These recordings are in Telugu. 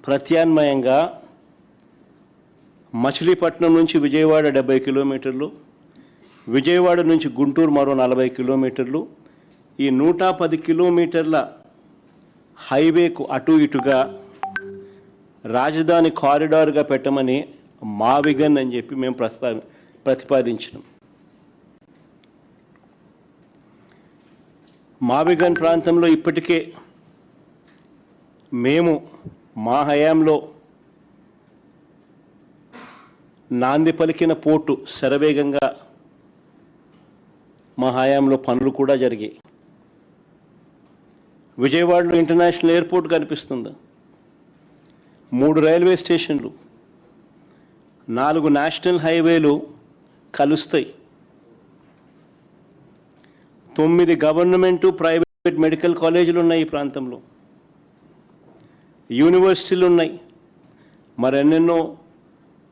ప్రత్యామ్నాయంగా మచిలీపట్నం నుంచి విజయవాడ 70 కిలోమీటర్లు, విజయవాడ నుంచి గుంటూరు మరో 40 కిలోమీటర్లు, ఈ 110 కిలోమీటర్ల హైవేకు అటు ఇటుగా రాజధాని కారిడార్గా పెట్టమని మావిగన్ అని చెప్పి మేము ప్రతిపాదించినాం. మావిగన్ ప్రాంతంలో ఇప్పటికే మేము మా హయాంలో నాంది పలికిన పోర్టు శరవేగంగా మా హయాంలో పనులు కూడా జరిగాయి. విజయవాడలో ఇంటర్నేషనల్ ఎయిర్పోర్ట్ కనిపిస్తుంది, 3 రైల్వే స్టేషన్లు, 4 నేషనల్ హైవేలు కలుస్తాయి, 9 గవర్నమెంటు ప్రైవేట్ మెడికల్ కాలేజీలు ఉన్నాయి ఈ ప్రాంతంలో, యూనివర్సిటీలు ఉన్నాయి, మరెన్నెన్నో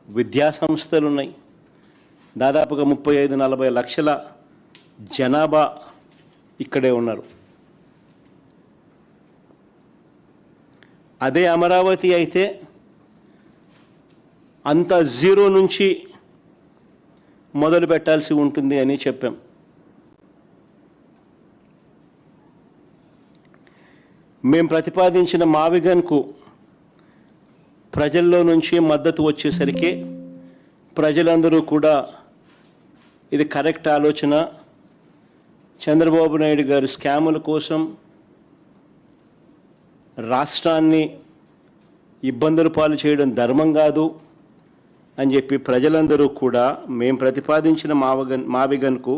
విద్యా సంస్థలు ఉన్నాయి. దాదాపుగా 35-40 లక్షల జనాభా ఇక్కడే ఉన్నారు. అదే అమరావతి అయితే అంత జీరో నుంచి మొదలు పెట్టాల్సి ఉంటుంది అని చెప్పాం. మేము ప్రతిపాదించిన మావిగన్కు ప్రజల్లో నుంచి మద్దతు వచ్చేసరికి ప్రజలందరూ కూడా ఇది కరెక్ట్ ఆలోచన, చంద్రబాబు నాయుడు గారు స్కాముల కోసం రాష్ట్రాన్ని ఇబ్బందుల పాలు చేయడం ధర్మం కాదు అని చెప్పి ప్రజలందరూ కూడా మేము ప్రతిపాదించిన మావిగన్కు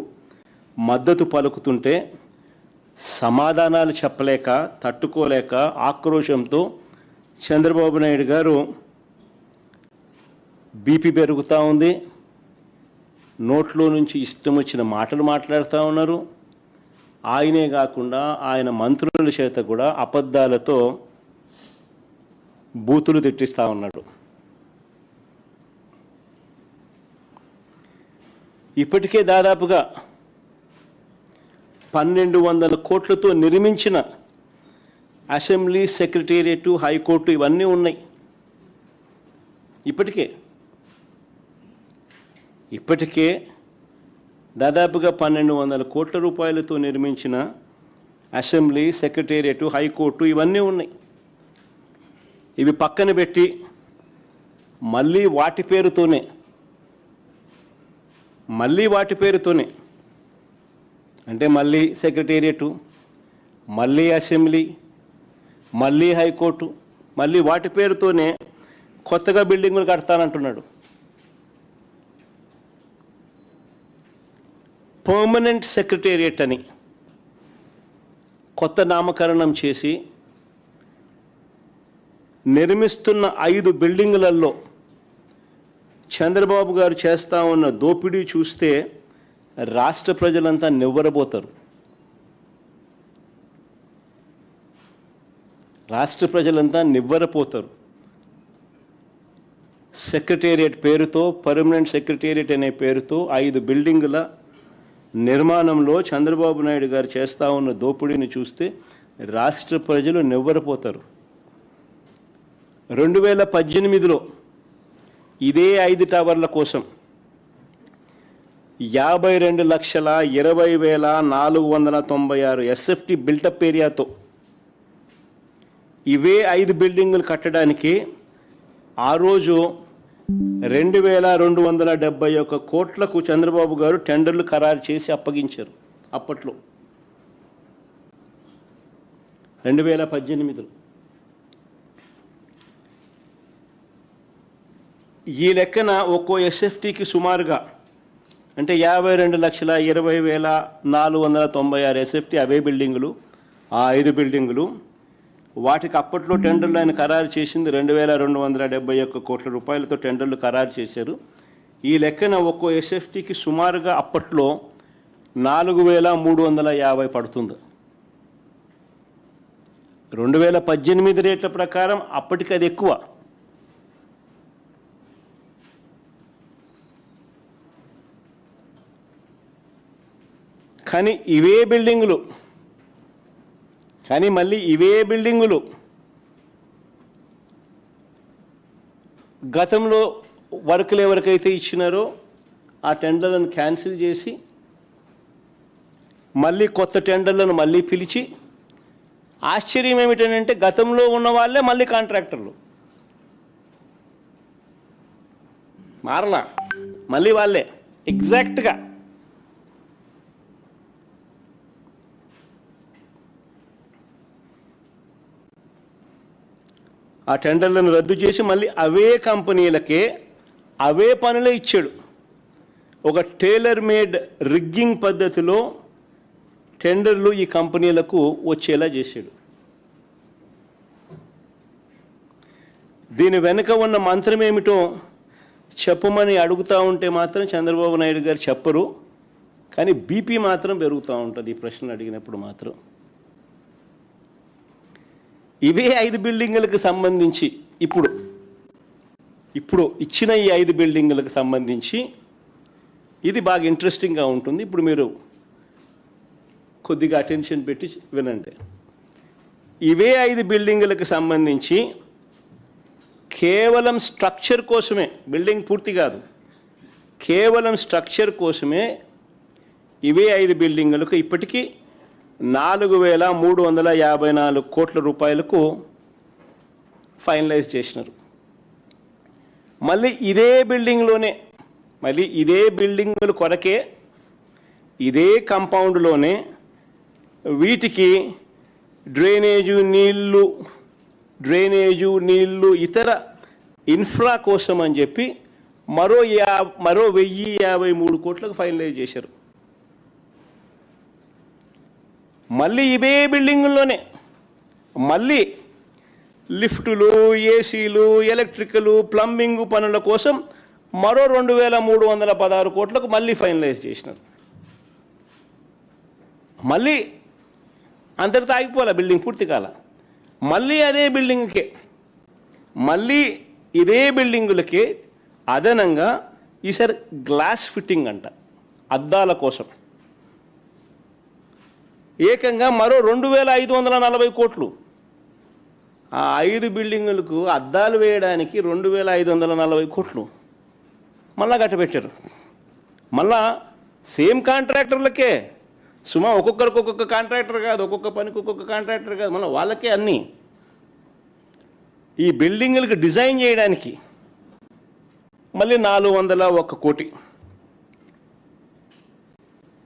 మద్దతు పలుకుతుంటే సమాధానాలు చెప్పలేక, తట్టుకోలేక ఆక్రోశంతో చంద్రబాబు నాయుడు గారు బీపీ పెరుగుతూ ఉంది, నోట్లో నుంచి ఇష్టం వచ్చిన మాటలు మాట్లాడుతూ ఉన్నారు. ఆయనే కాకుండా ఆయన మంత్రుల చేత కూడా అబద్ధాలతో బూతులు తిట్టిస్తూ ఉన్నాడు. ఇప్పటికే దాదాపుగా 1200 కోట్లతో నిర్మించిన అసెంబ్లీ, సెక్రటేరియట్, హైకోర్టు ఇవన్నీ ఉన్నాయి. ఇప్పటికే దాదాపుగా 1200 కోట్ల రూపాయలతో నిర్మించిన అసెంబ్లీ, సెక్రటేరియట్, హైకోర్టు ఇవన్నీ ఉన్నాయి. ఇవి పక్కన పెట్టి మళ్ళీ వాటి పేరుతోనే అంటే మళ్ళీ సెక్రటేరియట్, మళ్ళీ అసెంబ్లీ, మళ్ళీ హైకోర్టు, మళ్ళీ వాటి పేరుతోనే కొత్తగా బిల్డింగులు కడతానంటున్నాడు. పర్మనెంట్ సెక్రటేరియట్ అని కొత్త నామకరణం చేసి నిర్మిస్తున్న 5 బిల్డింగులలో చంద్రబాబు గారు చేస్తూ ఉన్న దోపిడీ చూస్తే రాష్ట్ర ప్రజలంతా నివ్వరబోతారు. సెక్రటేరియట్ పేరుతో, పర్మనెంట్ సెక్రటేరియట్ అనే పేరుతో 5 బిల్డింగుల నిర్మాణంలో చంద్రబాబు నాయుడు గారు చేస్తూ ఉన్న దోపిడీని చూస్తే రాష్ట్ర ప్రజలు నివ్వరపోతారు. 2018లో ఇదే 5 టవర్ల కోసం 52,20,496 ఎస్ఎఫ్టీ బిల్టప్ ఏరియాతో ఇవే 5 బిల్డింగులు కట్టడానికి ఆ రోజు 2,271 కోట్లకు చంద్రబాబు గారు టెండర్లు ఖరారు చేసి అప్పగించారు. అప్పట్లో 2018లో ఈ లెక్కన ఒక్కో ఎస్ఎఫ్టీకి సుమారుగా అంటే 52,20,496 ఎస్ఎఫ్టీ అవే బిల్డింగులు, ఆ 5 బిల్డింగులు. వాటికి అప్పట్లో టెండర్లు ఆయన ఖరారు చేసింది 2,271 కోట్ల రూపాయలతో టెండర్లు ఖరారు చేశారు. ఈ లెక్కన ఒక్కో ఎస్ఎఫ్టీకి సుమారుగా అప్పట్లో 4,350 పడుతుంది. 2018 రేట్ల ప్రకారం అప్పటికి అది ఎక్కువ. కానీ మళ్ళీ ఇవే బిల్డింగులు గతంలో వర్కులు ఎవరికైతే ఇచ్చినారో ఆ టెండర్లను క్యాన్సిల్ చేసి మళ్ళీ కొత్త టెండర్లను మళ్ళీ పిలిచి, ఆశ్చర్యం ఏమిటంటే గతంలో ఉన్న వాళ్ళే మళ్ళీ కాంట్రాక్టర్లు మారలా, మళ్ళీ వాళ్ళే ఎగ్జాక్ట్గా. ఆ టెండర్లను రద్దు చేసి మళ్ళీ అవే కంపెనీలకే అవే పనులే ఇచ్చాడు. ఒక టైలర్ మేడ్ రిగ్గింగ్ పద్ధతిలో టెండర్లు ఈ కంపెనీలకు వచ్చేలా చేశాడు. దీని వెనుక ఉన్న మంత్రం ఏమిటో చెప్పమని అడుగుతూ ఉంటే మాత్రం చంద్రబాబు నాయుడు గారు చెప్పరు, కానీ బీపీ మాత్రం పెరుగుతూ ఉంటుంది ఈ ప్రశ్నలు అడిగినప్పుడు మాత్రం. ఇవే 5 బిల్డింగులకు సంబంధించి ఇప్పుడు ఇచ్చిన ఈ 5 బిల్డింగులకు సంబంధించి ఇది బాగా ఇంట్రెస్టింగ్గా ఉంటుంది. ఇప్పుడు మీరు కొద్దిగా అటెన్షన్ పెట్టి వినండి. ఇవే 5 బిల్డింగులకు సంబంధించి కేవలం స్ట్రక్చర్ కోసమే, బిల్డింగ్ పూర్తి కాదు, కేవలం స్ట్రక్చర్ కోసమే ఇవే 5 బిల్డింగులకు ఇప్పటికీ 4,354 కోట్ల రూపాయలకు ఫైనలైజ్ చేసినారు. మళ్ళీ ఇదే బిల్డింగ్లోనే, మళ్ళీ ఇదే బిల్డింగుల కొరకే ఇదే కాంపౌండ్లోనే వీటికి డ్రైనేజు నీళ్లు ఇతర ఇన్ఫ్రా కోసం అని చెప్పి మరో 1,053 కోట్లకు ఫైనలైజ్ చేశారు. మళ్ళీ ఇవే బిల్డింగుల్లోనే మళ్ళీ లిఫ్టులు, ఏసీలు, ఎలక్ట్రికలు, ప్లంబింగ్ పనుల కోసం మరో 2,316 కోట్లకు మళ్ళీ ఫైనలైజ్ చేసినారు. మళ్ళీ అంతటితో ఆగిపోలే, బిల్డింగ్ పూర్తి కాల. మళ్ళీ అదే బిల్డింగ్కే, మళ్ళీ ఇదే బిల్డింగులకే అదనంగా ఈసారి గ్లాస్ ఫిట్టింగ్ అంట, అద్దాల కోసం ఏకంగా మరో 2,540 కోట్లు. ఆ 5 బిల్డింగులకు అద్దాలు వేయడానికి 2,540 కోట్లు మళ్ళా కట్టబెట్టారు. మళ్ళా సేమ్ కాంట్రాక్టర్లకే, సుమా ఒక్కొక్కరికి ఒక్కొక్క కాంట్రాక్టర్ కాదు, ఒక్కొక్క పనికి ఒక్కొక్క కాంట్రాక్టర్ కాదు, మళ్ళీ వాళ్ళకే అన్నీ. ఈ బిల్డింగులకు డిజైన్ చేయడానికి మళ్ళీ 401 కోటి,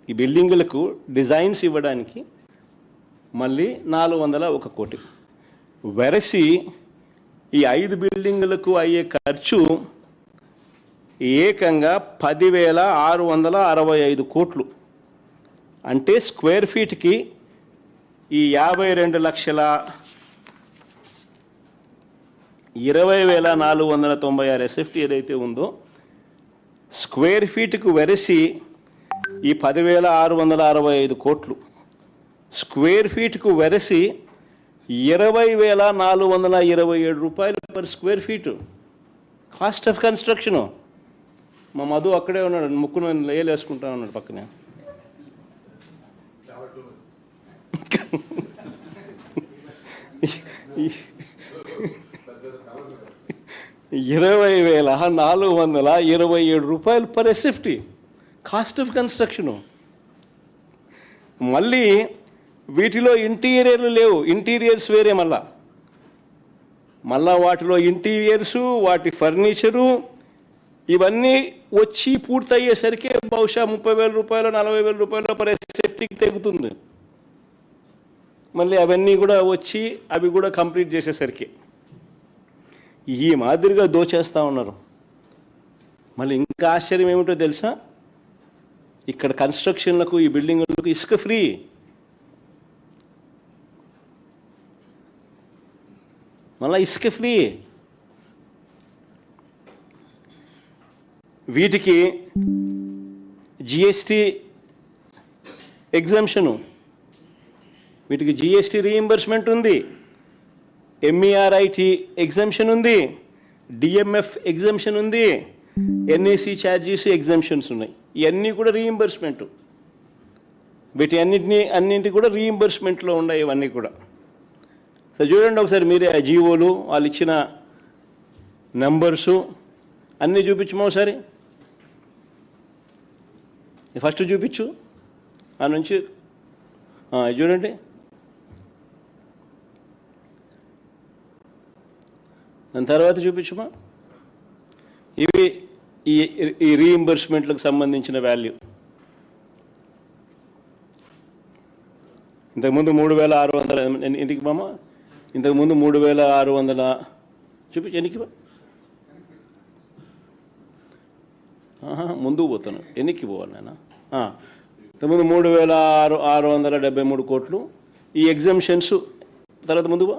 ఈ బిల్డింగులకు డిజైన్స్ ఇవ్వడానికి మళ్ళీ 401 కోటి. వెరసి ఈ 5 బిల్డింగులకు అయ్యే ఖర్చు ఏకంగా 10,665 కోట్లు. అంటే స్క్వేర్ ఫీట్కి ఈ 52,20,496 SFT ఏదైతే ఉందో, స్క్వేర్ ఫీట్కు వెరసి ఈ 10,665 కోట్లు, స్క్వేర్ ఫీట్కు వెరసి 20,427 రూపాయలు per square feet cost of construction. మా మధు అక్కడే ఉన్నాడు, ముక్కును లేలేసుకుంటా ఉన్నాడు పక్కనే. ₹20,427 per SFT cost of construction. మళ్ళీ వీటిలో ఇంటీరియర్లు లేవు, ఇంటీరియర్స్ వేరే. మళ్ళా వాటిలో ఇంటీరియర్సు, వాటి ఫర్నిచరు ఇవన్నీ వచ్చి పూర్తయ్యేసరికి బహుశా 30,000 రూపాయలు, 40,000 రూపాయలు పర్ ఎస్ఎఫ్టీకి తెగుతుంది. మళ్ళీ అవన్నీ కూడా వచ్చి అవి కూడా కంప్లీట్ చేసేసరికి ఈ మాదిరిగా దోచేస్తూ ఉన్నారు. మళ్ళీ ఇంకా ఆశ్చర్యం ఏమిటో తెలుసా, ఇక్కడ కన్స్ట్రక్షన్లకు, ఈ బిల్డింగులకు ఇసుక ఫ్రీ. మళ్ళీ ఇసుక ఫ్రీ. వీటికి జిఎస్టీ ఎగ్జంప్షను, వీటికి జిఎస్టీ రీయింబర్స్మెంట్ ఉంది, ఎంఈఆర్ఐటి ఎగ్జంప్షన్ ఉంది, డిఎంఎఫ్ ఎగ్జంప్షన్ ఉంది, ఎన్ఏసి ఛార్జెస్ ఎగ్జంప్షన్స్ ఉన్నాయి. ఇవన్నీ కూడా రీయింబర్స్మెంట్. వీటి అన్నింటి కూడా రీయింబర్స్మెంట్లో ఉన్నాయి ఇవన్నీ కూడా. సో చూడండి ఒకసారి మీరే ఆ జీవోలు, వాళ్ళు ఇచ్చిన నెంబర్సు అన్నీ చూపించమో ఒకసారి. ఫస్ట్ చూపించు, ఆ నుంచి చూడండి. దాని తర్వాత చూపించమా. ఇవి ఈ రీఇంబర్స్మెంట్లకు సంబంధించిన వాల్యూ. ఇంతకుముందు 3600 ఎందుకు మామ, ఇంతకుముందు 3600 చూపించు. ఎన్నికి ముందుకు పోతాను, ఎన్నికి పోవాలి నాయన. ఇంతకుముందు 3673 కోట్లు. ఈ ఎగ్జామ్షన్స్ తర్వాత ముందుకు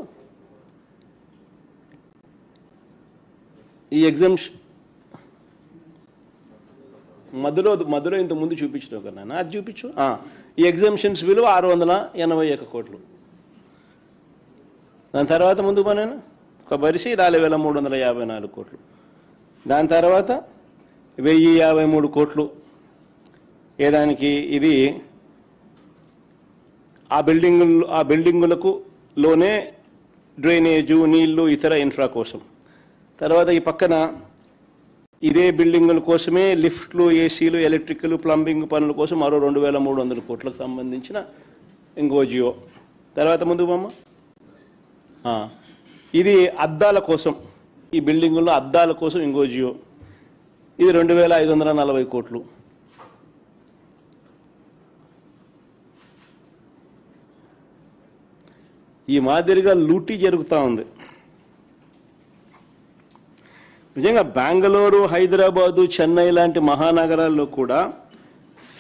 ఈ ఎగ్జామ్షన్ మధ్యలో ఇంత ముందు చూపించినావు కదా నాన్న, అది చూపించు. ఈ ఎగ్జామ్షన్స్ విలువ 681 కోట్లు. దాని తర్వాత ముందుకు పోయినా ఒక బరిసి 4354 కోట్లు. దాని తర్వాత 1053 కోట్లు ఏదానికి, ఇది ఆ బిల్డింగులకు లోనే డ్రైనేజు, నీళ్లు, ఇతర ఇన్ఫ్రా కోసం. తర్వాత ఈ పక్కన ఇదే బిల్డింగుల కోసమే లిఫ్ట్లు, ఏసీలు, ఎలక్ట్రికల్, ప్లంబింగ్ పనుల కోసం మరో 2300 కోట్లకు సంబంధించిన ఇంకో జియో. తర్వాత ముందు బొమ్మ, ఇది అద్దాల కోసం, ఈ బిల్డింగుల్లో అద్దాల కోసం ఇంకో జియో. ఇది 2540 కోట్లు. ఈ మాదిరిగా లూటీ జరుగుతూ ఉంది. నిజంగా బెంగళూరు, హైదరాబాదు, చెన్నై లాంటి మహానగరాల్లో కూడా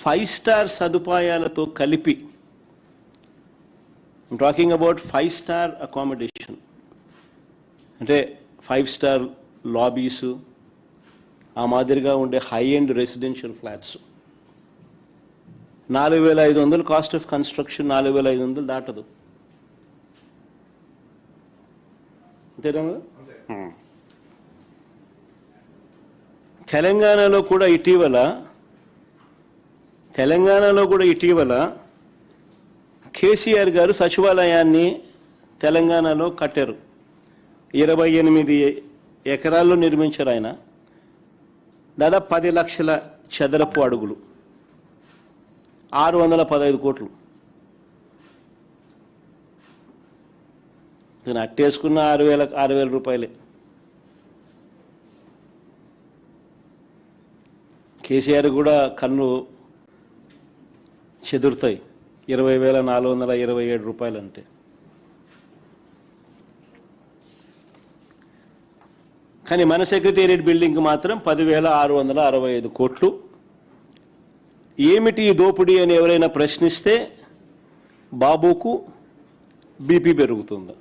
5 స్టార్ సదుపాయాలతో కలిపి, టాకింగ్ అబౌట్ 5 స్టార్ అకామిడేషన్, అంటే 5 స్టార్ లాబీసు, ఆ మాదిరిగా ఉండే high end residential flats. 4500 cost of construction, 4500 దాటదు. అంతేనా? తెలంగాణలో కూడా ఇటీవల కేసీఆర్ గారు సచివాలయాన్ని తెలంగాణలో కట్టారు. 28 ఎకరాల్లో నిర్మించారు ఆయన. దాదాపు 10 లక్షల చదరపు అడుగులు, 615 కోట్లు. అట్టేసుకున్న 6,000 రూపాయలే. కేసీఆర్ కూడా కన్ను చెదురుతాయి 20,427 రూపాయలు అంటే. కానీ మన సెక్రటేరియట్ బిల్డింగ్ మాత్రం 10,665 కోట్లు. ఏమిటి ఈ దోపిడీ అని ఎవరైనా ప్రశ్నిస్తే బాబుకు బీపీ పెరుగుతుందా?